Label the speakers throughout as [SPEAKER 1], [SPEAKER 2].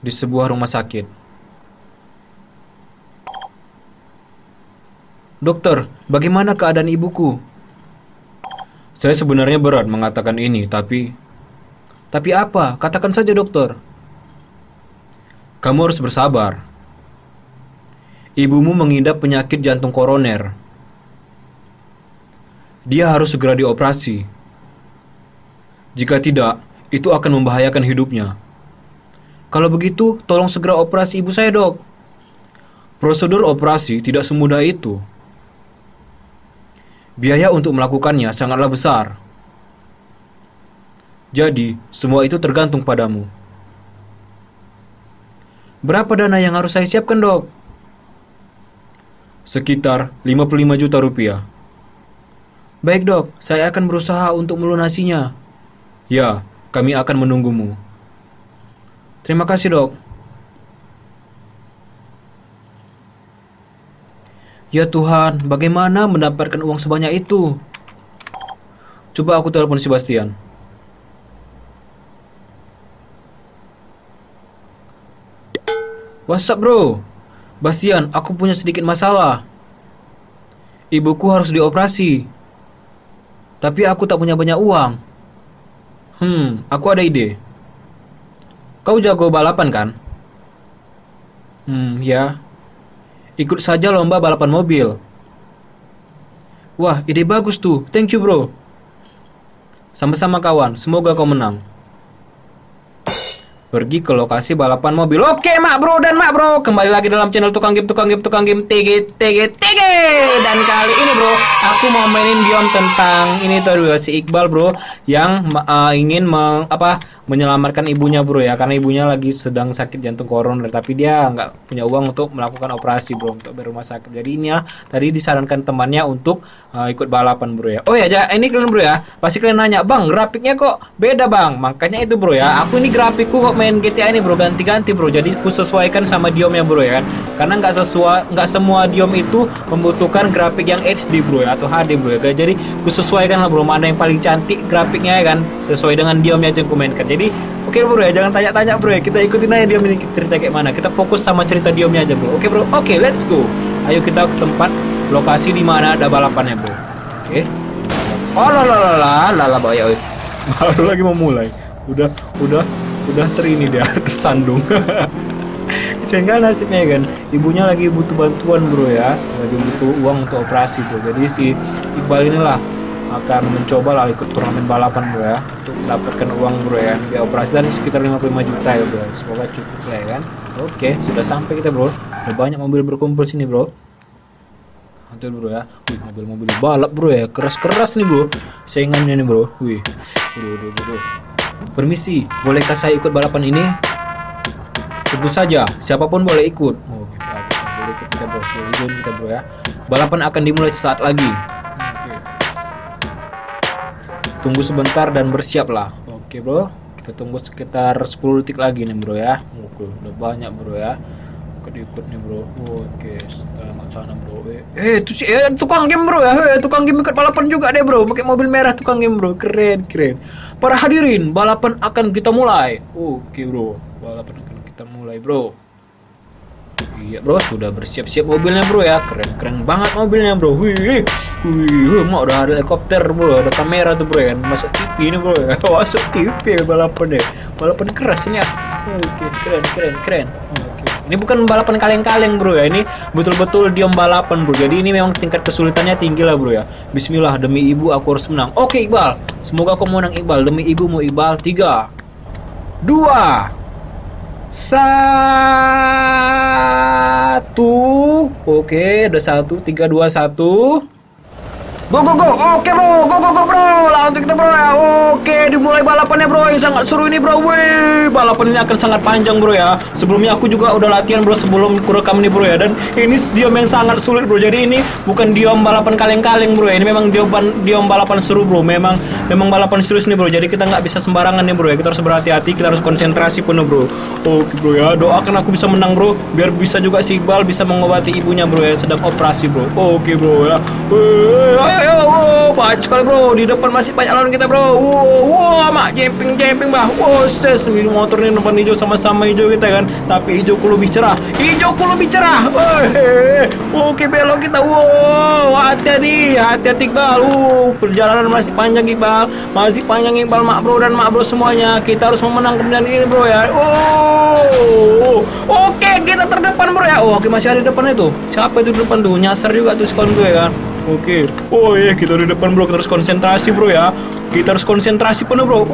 [SPEAKER 1] di sebuah rumah sakit. Dokter, bagaimana keadaan ibuku? Saya sebenarnya berat mengatakan ini, tapi... Tapi apa? Katakan saja, dokter. Kamu harus bersabar. Ibumu mengidap penyakit jantung koroner. Dia harus segera dioperasi. Jika tidak, itu akan membahayakan hidupnya. Kalau begitu, tolong segera operasi ibu saya, dok. Prosedur operasi tidak semudah itu. Biaya untuk melakukannya sangatlah besar. Jadi, semua itu tergantung padamu. Berapa dana yang harus saya siapkan, dok? Sekitar 55 juta rupiah. Baik, dok. Saya akan berusaha untuk melunasinya. Ya, kami akan menunggumu. Terima kasih, dok. Ya Tuhan, bagaimana mendapatkan uang sebanyak itu? Coba aku telepon Sebastian. What's up, bro? Bastian, aku punya sedikit masalah. Ibuku harus dioperasi. Tapi aku tak punya banyak uang. Aku ada ide. Kau jago balapan kan? Ya. Ikut saja lomba balapan mobil. Wah, ide bagus tuh. Thank you, bro. Sama-sama kawan, semoga kau menang. Pergi ke lokasi balapan mobil. Oke, mak bro dan mak bro, kembali lagi dalam channel tukang game TG. Dan kali ini bro, aku mau mainin biom tentang ini tuh si Iqbal bro, yang ingin menyelamatkan ibunya bro ya, karena ibunya lagi sedang sakit jantung koroner, tapi dia nggak punya uang untuk melakukan operasi bro, untuk berumah sakit. Jadi ini ya, tadi disarankan temannya untuk ikut balapan bro ya. Oh ya, ini kalian bro ya, pasti kalian nanya, bang grafiknya kok beda bang? Makanya itu bro ya, aku ini grafikku kok main GTA ini bro ganti-ganti bro, jadi aku sesuaikan sama diomnya bro ya kan, karena nggak semua diom itu membutuhkan grafik yang HD bro ya, atau HD bro ya, jadi aku sesuaikan lah bro, mana yang paling cantik grafiknya ya kan, sesuai dengan diomnya aja aku mainkan. Jadi oke bro ya, jangan tanya-tanya bro ya, kita ikutin aja diom ini cerita kayak mana, kita fokus sama cerita diomnya aja bro. Oke bro, oke let's go, ayo kita ke tempat lokasi di mana ada balapannya bro. Oke. Oh lala boy, baru lagi mau mulai, udah terini dia tersandung. Sehingga nasibnya kan, ibunya lagi butuh bantuan bro ya, lagi butuh uang untuk operasi bro. Jadi si Iqbal inilah akan mencoba lah ikut turnamen balapan bro ya, untuk mendapatkan uang bro ya, dia operasi dan sekitar 55 juta ya bro, semoga cukup lah ya kan. Oke, sudah sampai kita bro, ada banyak mobil berkumpul sini bro. Hancur bro ya, wih mobil-mobil balap bro ya, keras-keras nih bro saingannya nih bro. Wih, waduh. Permisi, bolehkah saya ikut balapan ini? Tentu saja, siapapun boleh ikut. Oh, gitu. Boleh ikut kita bro, boleh ikut kita bro ya. Balapan akan dimulai sesaat lagi. Tunggu sebentar dan bersiaplah. Oke bro, kita tunggu sekitar 10 detik lagi nih bro ya. Oke, udah banyak bro ya. Ikut nih bro. Oke, selamat sana bro. Itu sih tukang game bro ya. Tukang game ikut balapan juga deh bro, pakai mobil merah tukang game bro. Keren. Para hadirin, balapan akan kita mulai. Oke bro, balapan akan kita mulai bro. Iya bro, sudah bersiap-siap mobilnya bro ya, keren banget mobilnya bro. Wih, mau udah ada helikopter bro, ada kamera tuh bro ya, masuk TV ini bro ya, masuk TV balapan deh, balapan keras ini ya. Oke, keren. Oke. Ini bukan balapan kaleng-kaleng bro ya, ini betul-betul diam balapan bro. Jadi ini memang tingkat kesulitannya tinggi lah bro ya. Bismillah, demi ibu aku harus menang. Oke Iqbal, semoga kau menang Iqbal, demi ibumu Iqbal. 3, 2, 1. Oke, udah 1, 3, 2, 1. Go. Oke bro, go bro. Langsung kita bro ya. Oke, dimulai balapannya bro, yang sangat seru ini bro. Wih, balapan ini akan sangat panjang bro ya. Sebelumnya aku juga udah latihan bro sebelum kurekam ini bro ya. Dan ini diom yang sangat sulit bro. Jadi ini bukan diom balapan kaleng-kaleng bro ya. Ini memang diom balapan seru bro. Memang balapan serius nih bro. Jadi kita nggak bisa sembarangan nih bro ya. Kita harus berhati-hati, kita harus konsentrasi penuh bro. Oke bro ya, doakan aku bisa menang bro, biar bisa juga si Iqbal bisa mengobati ibunya bro ya, sedang operasi bro. Oke bro ya. Banyak sekali bro, di depan masih banyak lawan kita bro. Mak jumping bah. Ses, ini motor ini depan hijau sama-sama hijau kita kan, tapi hijauku lebih cerah. Oke, belok kita. Hati-hati Iqbal. Perjalanan masih panjang Iqbal, mak bro dan mak bro semuanya. Kita harus memenangkan dan ini bro ya. Oke, kita terdepan bro ya. Oke, masih ada di depan itu. Siapa itu di depan tuh? Nyasar juga tuh skon gue kan. Oke. Kita di depan bro, kita harus konsentrasi bro ya. Kita harus konsentrasi penuh bro.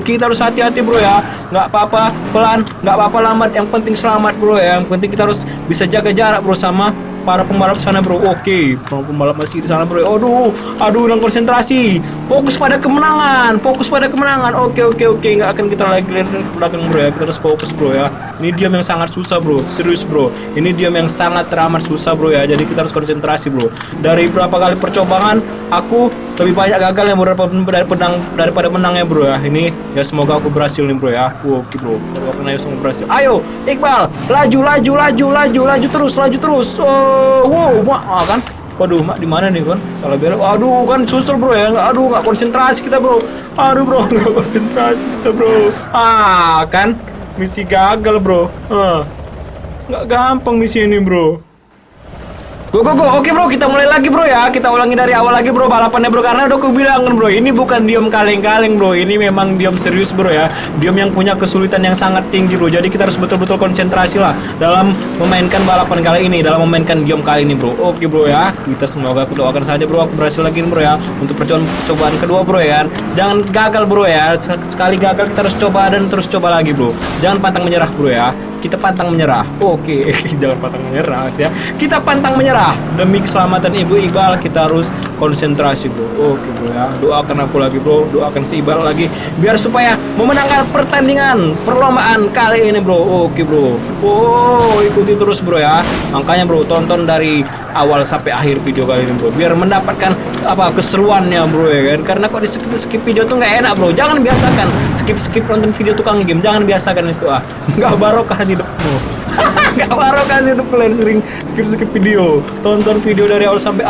[SPEAKER 1] Kita harus hati-hati bro ya. Nggak apa-apa pelan, nggak apa-apa lambat. Yang penting selamat bro ya. Yang penting kita harus bisa jaga jarak bro sama para pembalap sana bro. Oke, pembalap masih di sana bro. Aduh, dan konsentrasi. Fokus pada kemenangan. Oke. Nggak akan kita lagi lihat ke belakang bro ya. Kita harus fokus bro ya. Ini diam yang sangat susah bro. Serius bro. Ini diam yang sangat teramat susah bro ya. Jadi kita harus konsentrasi bro. Dari berapa kali percobaan, aku lebih banyak gagalnya daripada menangnya bro ya. Ini ya semoga aku berhasil nih bro ya. Oke bro. Aku semua berhasil. Ayo Iqbal, laju terus. Kan. Waduh, mak di mana nih kan? Salah belok. Aduh, kan susul bro ya. Nggak konsentrasi kita bro. Nggak konsentrasi kita bro. Kan misi gagal bro. Nggak gampang misi ini bro. Go. Oke bro, kita mulai lagi bro ya. Kita ulangi dari awal lagi bro balapannya bro. Karena udah aku bilang bro, ini bukan diam kaleng-kaleng bro. Ini memang diam serius bro ya. Diam yang punya kesulitan yang sangat tinggi bro. Jadi kita harus betul-betul konsentrasi lah dalam memainkan balapan kali ini, dalam memainkan diam kali ini bro. Oke bro ya. Kita semoga aku doakan saja bro, aku berhasil lagi bro ya. Untuk percobaan kedua bro ya. Jangan gagal bro ya. Sekali gagal kita harus coba dan terus coba lagi bro. Jangan pantang menyerah bro ya. Kita pantang menyerah. Oke, jangan pantang menyerah ya. Kita pantang menyerah demi keselamatan Ibu Iqbal. Kita harus konsentrasi bro. Oke bro ya. Doakan aku lagi bro. Doakan si Iqbal lagi biar supaya memenangkan pertandingan perlombaan kali ini bro. Oke bro. Ikuti terus bro ya. Makanya bro, tonton dari awal sampai akhir video kali ini bro. Biar mendapatkan keseruannya bro ya kan. Karena kok di skip video tuh nggak enak bro. Jangan biasakan skip nonton video tukang game. Jangan biasakan itu nggak barokah hidupmu. Nggak barokah hidup kalian sering skip video. Tonton video dari awal sampai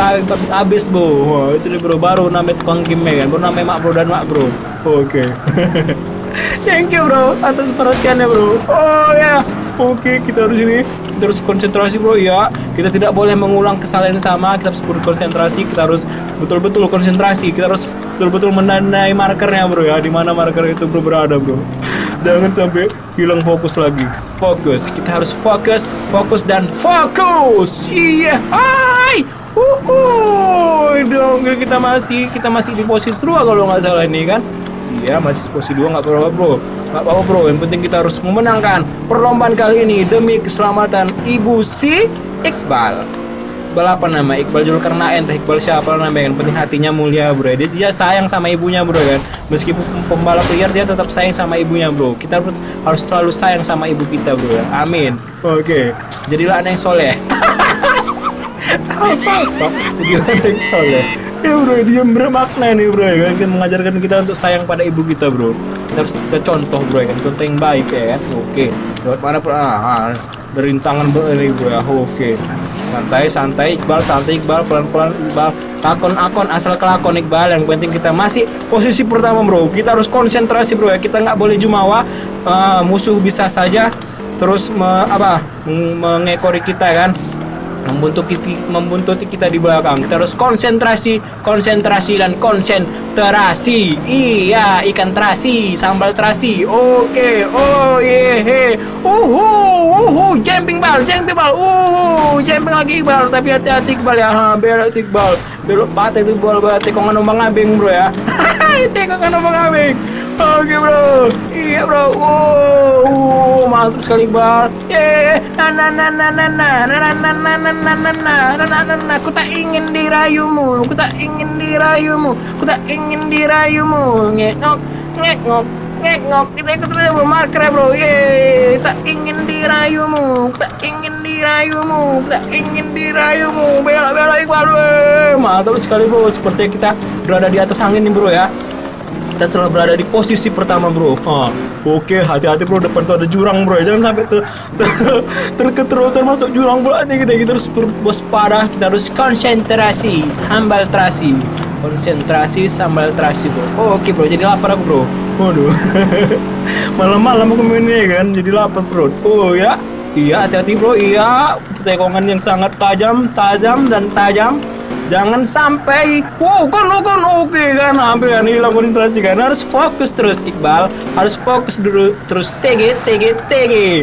[SPEAKER 1] habis bro. Itu bro, baru namanya tukang game ya kan. Baru namanya mak bro dan mak bro. Oke. Thank you bro atas perhatiannya bro. Oke, kita harus konsentrasi bro ya. Kita tidak boleh mengulang kesalahan yang sama. Kita harus berkonsentrasi. Kita harus betul-betul konsentrasi. Kita harus betul-betul menandai markernya bro ya. Di mana marker itu bro berada bro. Jangan sampai hilang fokus lagi. Fokus. Kita harus fokus dan fokus. Iya. Hai. Dong kita masih di posisi 2 kalau nggak salah ini kan. Iya, masih posisi 2, nggak apa-apa bro. Yang penting kita harus memenangkan perlombaan kali ini demi keselamatan Ibu si Iqbal. Balapan nama Iqbal Zulkarnain, entah Iqbal siapa namanya. Yang penting hatinya mulia bro. Dia sayang sama ibunya bro kan. Meskipun pembalap liar, dia tetap sayang sama ibunya bro. Kita harus selalu sayang sama ibu kita bro ya. Amin. Oke. Jadilah anak yang soleh. Apa? Jadilah anak yang soleh. Ya bro, dia bermakna nih bro ya kan, mengajarkan kita untuk sayang pada ibu kita bro. Kita harus contoh bro ya kan, contoh yang baik ya kan. Oke, lewat mana pun berintangan bro ini bro ya. Oke, santai Iqbal, pelan-pelan Iqbal. Lakon asal kelakon Iqbal. Yang penting kita masih posisi pertama bro. Kita harus konsentrasi bro ya. Kita nggak boleh jumawa. Musuh bisa saja terus mengekori kita kan, membuntuti kita di belakang. Kita harus konsentrasi dan konsentrasi. Iya, ikan terasi, sambal terasi. Oke. Jumping bal. Jumping lagi Iqbal, tapi hati-hati Iqbal ya. Belok Iqbal. Belok bate itu bal bate kok ngomong abeng bro ya. Tengok ngomong abeng. Oke bro. Iya bro. Mantap sekali Iqbal. Ku tak ingin dirayumu. Ngek-ngok. Kita ikut terus bro, marker ya bro. Tak ingin dirayumu. Belok Iqbal. Mantap sekali bro. Sepertinya kita berada di atas angin nih bro ya. Kita telah berada di posisi pertama, bro. Oke, hati-hati bro, depan tuh ada jurang bro. Jangan sampai terketerusan masuk jurang bro. Kita harus berwaspada, kita harus konsentrasi, hambal terasi. Konsentrasi sambil terasi bro. Oke bro, jadi lapar aku bro. Waduh. Malam-malam aku main ini kan, jadi lapar bro. Oh ya. Iya, hati-hati bro. Iya, tekongan yang sangat tajam dan tajam. Jangan sampai oke kan hampir kan hilang konsentrasi kan. Harus fokus terus Iqbal, harus fokus dulu terus TG.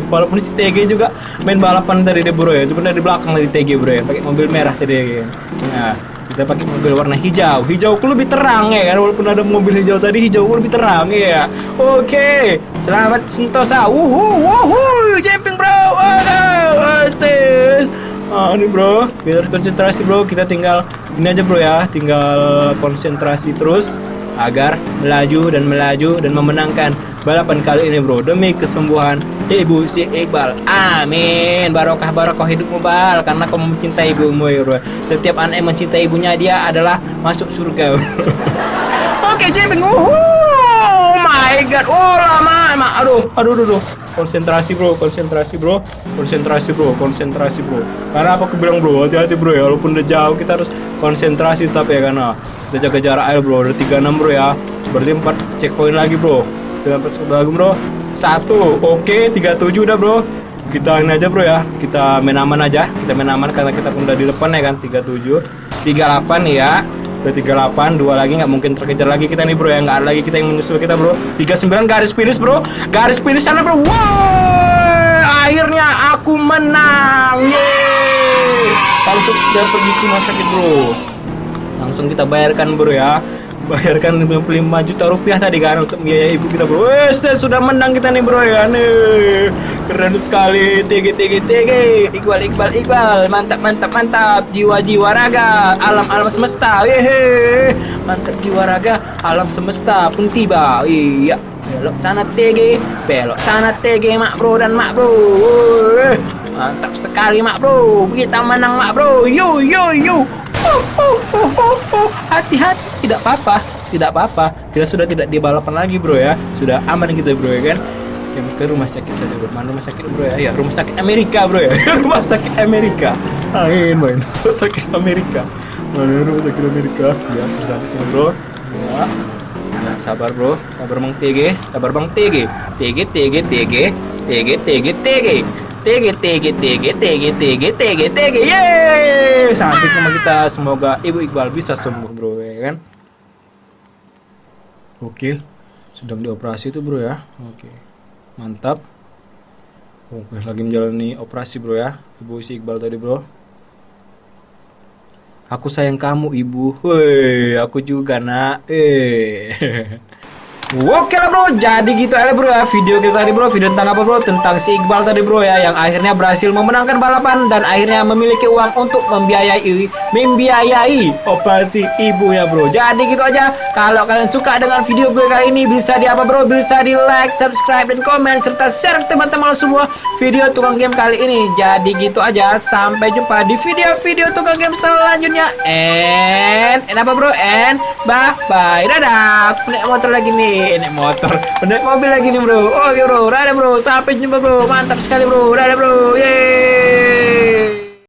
[SPEAKER 1] Walaupun si TG juga main balapan dari bro ya, cuma dari belakang dari TG bro ya, pakai mobil merah tadi ya. Nah, kita pakai mobil warna hijau ku lebih terang ya kan, walaupun ada mobil hijau tadi, hijau ku lebih terang ya. Oke, selamat sentosa. Jumping bro. Asis. Ini bro, kita harus konsentrasi bro. Kita tinggal ini aja bro ya, tinggal konsentrasi terus agar melaju dan memenangkan balapan kali ini bro, demi kesembuhan ibu si Iqbal. Amin. Barokah hidupmu Bal, karena kau mencintai ibumu ya bro. Setiap anak yang mencintai ibunya, dia adalah masuk surga bro. Oke, jumping. Oh my god. Oh lama emang. Aduh. Konsentrasi bro. Karena apa aku bilang bro, hati-hati bro ya, walaupun udah jauh kita harus konsentrasi tetap ya, karena kita jaga jarak air bro. Udah 36 bro ya, berarti 4 checkpoint lagi bro. 9 lagi bro. 1, oke, 37 udah bro. Kita ini aja bro ya, kita main aman karena kita pun udah di depan ya kan. 37, 38 ya. Udah 38, 2 lagi, nggak mungkin terkejar lagi kita nih bro ya, nggak ada lagi kita yang menyusul kita bro. 39 garis finish bro, garis finish sana bro. Wow, akhirnya aku menang, yeay. Langsung kita pergi ke rumah sakit bro, langsung kita bayarkan bro ya, bayarkan 55 juta rupiah tadi kan untuk biaya ibu kita bro. Sudah menang kita nih bro ya nih, keren sekali. TG Iqbal, mantap, jiwa jiwa raga alam semesta, yehe, mantap, jiwa raga alam semesta pun tiba. Iya, belok sana TG mak bro dan mak bro. Mantap sekali mak bro, kita menang mak bro. Yo. Hati-hati, tidak apa-apa. Kita sudah tidak di balapan lagi bro ya, sudah aman kita bro ya kan. Kita ke rumah sakit saja bro. Mana rumah sakit bro ya? Ya, rumah sakit Amerika bro ya. Rumah sakit Amerika. Main rumah sakit Amerika. Mana rumah sakit Amerika? Ya, sampai sini bro. Ya. Ya, sabar bro, sabar Bang TG. Yeay, sampai sama kita. Semoga Ibu Iqbal bisa sembuh bro ya kan. Oke, sedang dioperasi tuh bro ya. Oke, mantap. Oke, lagi menjalani operasi bro ya, Ibu si Iqbal tadi bro. Aku sayang kamu ibu. Woi, aku juga nak. Oke lah bro, jadi gitu aja bro ya video kita tadi bro. Video tentang apa bro? Tentang si Iqbal tadi bro ya, yang akhirnya berhasil memenangkan balapan dan akhirnya memiliki uang untuk membiayai operasi ibunya bro. Jadi gitu aja. Kalau kalian suka dengan video gue kali ini, bisa di apa bro? Bisa di like, subscribe, dan komen, serta share ke teman-teman semua video tukang game kali ini. Jadi gitu aja, sampai jumpa di video-video tukang game selanjutnya. And apa bro? And bye. Dadah. Aku naik motor lagi nih. Naik mobil lagi nih bro. Oke bro, dadah bro, sampai jumpa bro, mantap sekali bro, dadah bro, yeay.